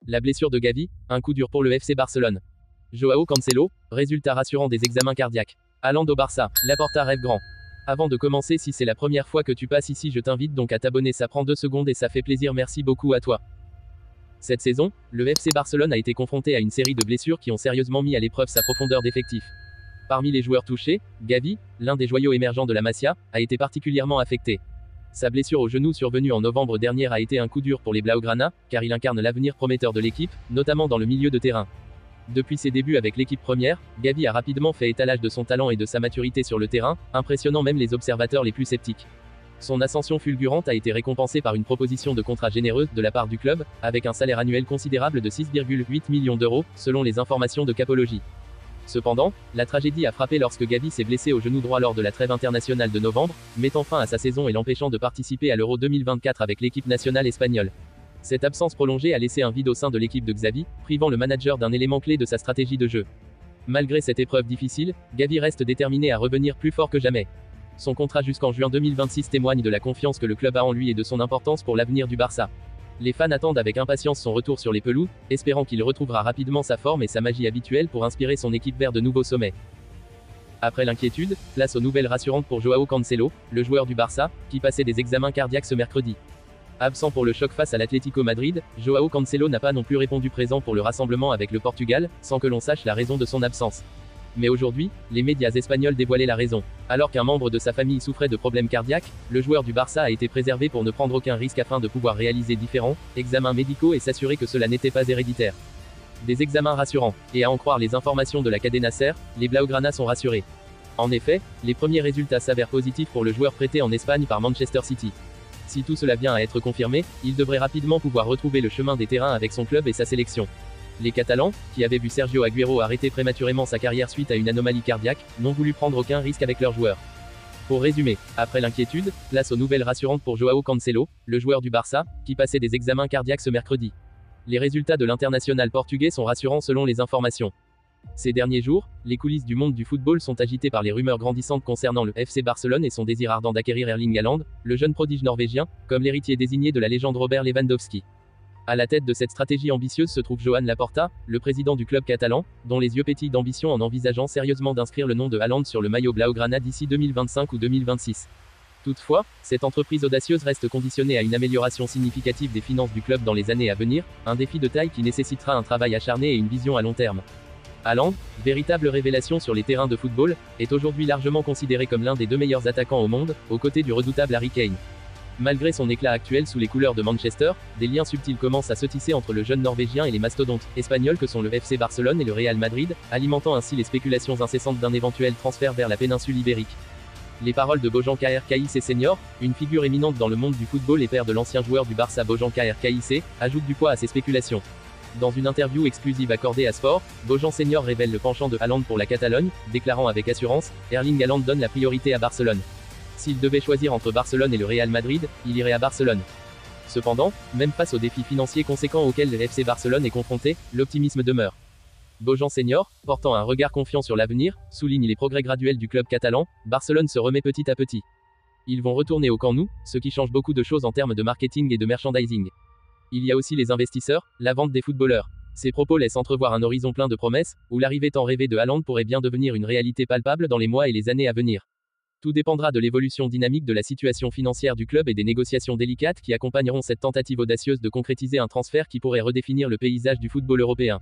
La blessure de Gavi, un coup dur pour le FC Barcelone. Joao Cancelo, résultat rassurant des examens cardiaques. Haaland au Barça, Laporta rêve grand. Avant de commencer, si c'est la première fois que tu passes ici, je t'invite donc à t'abonner, ça prend 2 secondes et ça fait plaisir, merci beaucoup à toi. Cette saison, le FC Barcelone a été confronté à une série de blessures qui ont sérieusement mis à l'épreuve sa profondeur d'effectif. Parmi les joueurs touchés, Gavi, l'un des joyaux émergents de la Masia, a été particulièrement affecté. Sa blessure au genou survenue en novembre dernier a été un coup dur pour les Blaugrana, car il incarne l'avenir prometteur de l'équipe, notamment dans le milieu de terrain. Depuis ses débuts avec l'équipe première, Gavi a rapidement fait étalage de son talent et de sa maturité sur le terrain, impressionnant même les observateurs les plus sceptiques. Son ascension fulgurante a été récompensée par une proposition de contrat généreuse de la part du club, avec un salaire annuel considérable de 6,8 millions d'euros, selon les informations de Capology. Cependant, la tragédie a frappé lorsque Gavi s'est blessé au genou droit lors de la trêve internationale de novembre, mettant fin à sa saison et l'empêchant de participer à l'Euro 2024 avec l'équipe nationale espagnole. Cette absence prolongée a laissé un vide au sein de l'équipe de Xavi, privant le manager d'un élément clé de sa stratégie de jeu. Malgré cette épreuve difficile, Gavi reste déterminé à revenir plus fort que jamais. Son contrat jusqu'en juin 2026 témoigne de la confiance que le club a en lui et de son importance pour l'avenir du Barça. Les fans attendent avec impatience son retour sur les pelouses, espérant qu'il retrouvera rapidement sa forme et sa magie habituelle pour inspirer son équipe vers de nouveaux sommets. Après l'inquiétude, place aux nouvelles rassurantes pour Joao Cancelo, le joueur du Barça, qui passait des examens cardiaques ce mercredi. Absent pour le choc face à l'Atlético Madrid, Joao Cancelo n'a pas non plus répondu présent pour le rassemblement avec le Portugal, sans que l'on sache la raison de son absence. Mais aujourd'hui, les médias espagnols dévoilaient la raison. Alors qu'un membre de sa famille souffrait de problèmes cardiaques, le joueur du Barça a été préservé pour ne prendre aucun risque afin de pouvoir réaliser différents examens médicaux et s'assurer que cela n'était pas héréditaire. Des examens rassurants. Et à en croire les informations de la Cadena SER, les Blaugrana sont rassurés. En effet, les premiers résultats s'avèrent positifs pour le joueur prêté en Espagne par Manchester City. Si tout cela vient à être confirmé, il devrait rapidement pouvoir retrouver le chemin des terrains avec son club et sa sélection. Les Catalans, qui avaient vu Sergio Agüero arrêter prématurément sa carrière suite à une anomalie cardiaque, n'ont voulu prendre aucun risque avec leur joueur. Pour résumer, après l'inquiétude, place aux nouvelles rassurantes pour Joao Cancelo, le joueur du Barça, qui passait des examens cardiaques ce mercredi. Les résultats de l'international portugais sont rassurants selon les informations. Ces derniers jours, les coulisses du monde du football sont agitées par les rumeurs grandissantes concernant le FC Barcelone et son désir ardent d'acquérir Erling Haaland, le jeune prodige norvégien, comme l'héritier désigné de la légende Robert Lewandowski. À la tête de cette stratégie ambitieuse se trouve Joan Laporta, le président du club catalan, dont les yeux pétillent d'ambition en envisageant sérieusement d'inscrire le nom de Haaland sur le maillot Blaugrana d'ici 2025 ou 2026. Toutefois, cette entreprise audacieuse reste conditionnée à une amélioration significative des finances du club dans les années à venir, un défi de taille qui nécessitera un travail acharné et une vision à long terme. Haaland, véritable révélation sur les terrains de football, est aujourd'hui largement considéré comme l'un des 2 meilleurs attaquants au monde, aux côtés du redoutable Harry Kane. Malgré son éclat actuel sous les couleurs de Manchester, des liens subtils commencent à se tisser entre le jeune Norvégien et les mastodontes espagnols que sont le FC Barcelone et le Real Madrid, alimentant ainsi les spéculations incessantes d'un éventuel transfert vers la péninsule ibérique. Les paroles de Bojan Caïssé Senior, une figure éminente dans le monde du football et père de l'ancien joueur du Barça Bojan Caïssé, ajoutent du poids à ces spéculations. Dans une interview exclusive accordée à Sport, Bojan Senior révèle le penchant de Haaland pour la Catalogne, déclarant avec assurance « Erling Haaland donne la priorité à Barcelone. S'il devait choisir entre Barcelone et le Real Madrid, il irait à Barcelone. » Cependant, même face aux défis financiers conséquents auxquels le FC Barcelone est confronté, l'optimisme demeure. Bojan Senior, portant un regard confiant sur l'avenir, souligne les progrès graduels du club catalan, Barcelone se remet petit à petit. Ils vont retourner au Camp Nou, ce qui change beaucoup de choses en termes de marketing et de merchandising. Il y a aussi les investisseurs, la vente des footballeurs. Ces propos laissent entrevoir un horizon plein de promesses, où l'arrivée tant rêvée de Haaland pourrait bien devenir une réalité palpable dans les mois et les années à venir. Tout dépendra de l'évolution dynamique de la situation financière du club et des négociations délicates qui accompagneront cette tentative audacieuse de concrétiser un transfert qui pourrait redéfinir le paysage du football européen.